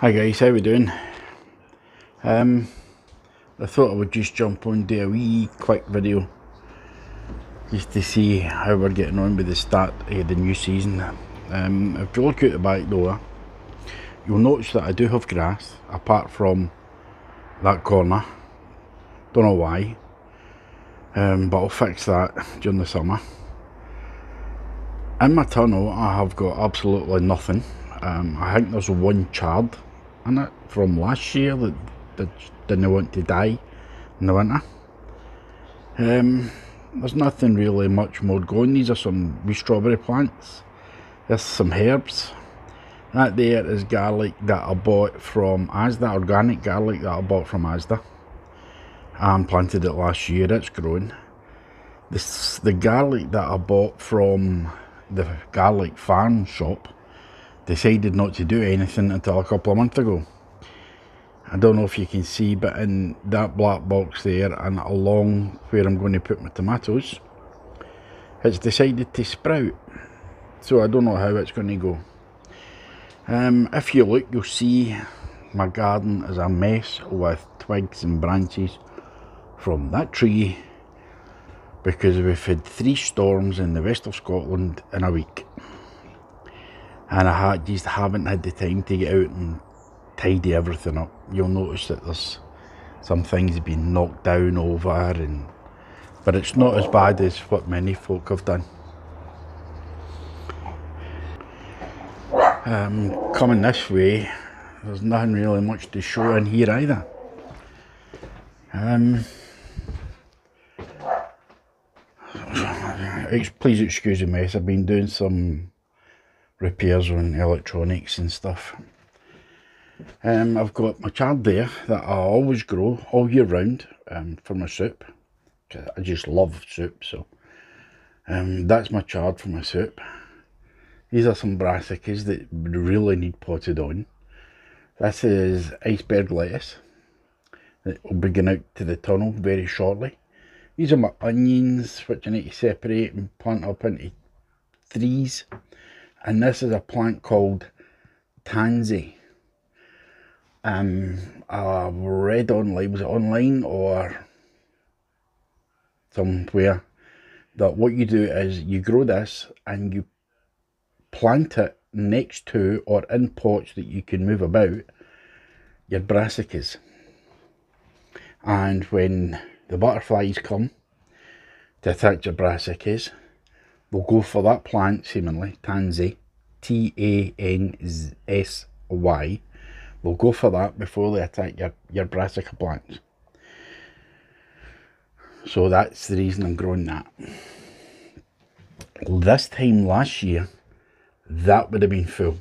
Hi guys, how we doing? I thought I would just jump on, do a wee quick video just to see how we're getting on with the start of the new season. If you look out the back door, you'll notice that I do have grass apart from that corner. Don't know why, but I'll fix that during the summer. In my tunnel I have got absolutely nothing. I think there's one chard in it from last year that didn't want to die in the winter. There's nothing really much more going. These are some wee strawberry plants. There's some herbs. That there is garlic that I bought from Asda, organic garlic that I bought from Asda. I planted it last year, it's growing. The garlic that I bought from the garlic farm shop decided not to do anything until a couple of months ago. I don't know if you can see, but in that black box there and along where I'm going to put my tomatoes, it's decided to sprout. So I don't know how it's going to go. If you look, you'll see my garden is a mess with twigs and branches from that tree because we've had 3 storms in the west of Scotland in a week. And I just haven't had the time to get out and tidy everything up. You'll notice that there's some things been knocked down over, but it's not as bad as what many folk have done. Coming this way, there's nothing really much to show in here either. Please excuse the mess. I've been doing some repairs on electronics and stuff. I've got my chard there that I always grow all year round for my soup. I just love soup, so that's my chard for my soup. These are some brassicas that really need potted on. This is iceberg lettuce that will be going out to the tunnel very shortly. These are my onions, which I need to separate and plant up into 3s. And this is a plant called tansy. I've read online, was it online or somewhere, that what you do is you grow this and you plant it next to or in pots that you can move about your brassicas. And when the butterflies come to attack your brassicas, they'll go for that plant, seemingly, tansy, Tansy. They'll go for that before they attack your brassica plants. So that's the reason I'm growing that. This time last year, that would have been full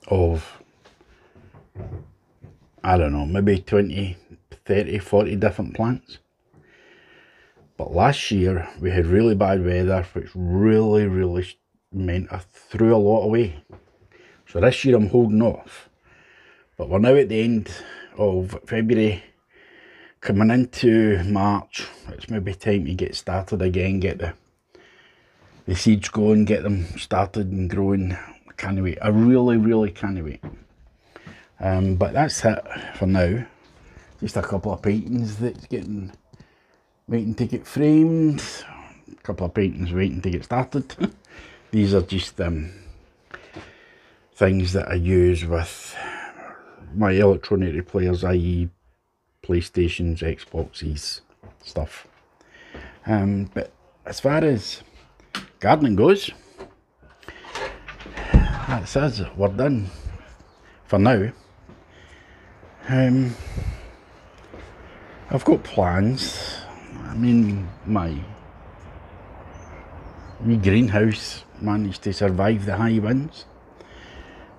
of, I don't know, maybe 20, 30, 40 different plants. But last year we had really bad weather, which really meant I threw a lot away. So this year I'm holding off. But we're now at the end of February, coming into March. It's maybe time to get started again, get the seeds going, get them started and growing. I can't wait. I really can't wait. But that's it for now. Just a couple of paintings that's waiting to get framed. A couple of paintings waiting to get started. These are just things that I use with my electronic players, i.e. PlayStations, Xboxes, stuff. But as far as gardening goes, that says we're done for now. I've got plans. I mean, my wee greenhouse managed to survive the high winds.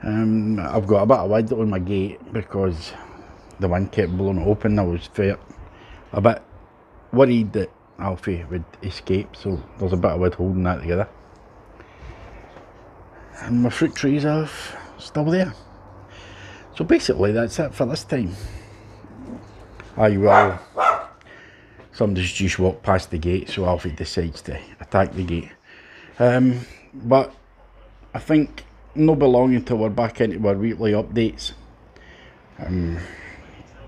I've got a bit of wood on my gate because the wind kept blowing it open. I was a bit worried that Alfie would escape, so there's a bit of wood holding that together. And my fruit trees are still there. So basically that's it for this time. Somebody's just walked past the gate, so Alfie decides to attack the gate. But I think no be long until we're back into our weekly updates.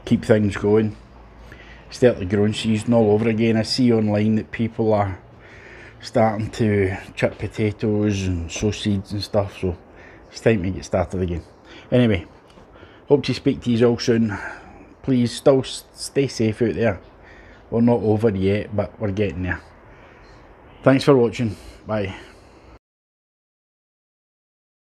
Keep things going. Start the growing season all over again. I see online that people are starting to chip potatoes and sow seeds and stuff, so it's time to get started again. Anyway, hope to speak to you all soon. Please still stay safe out there. We're not over yet, but we're getting there. Thanks for watching. Bye.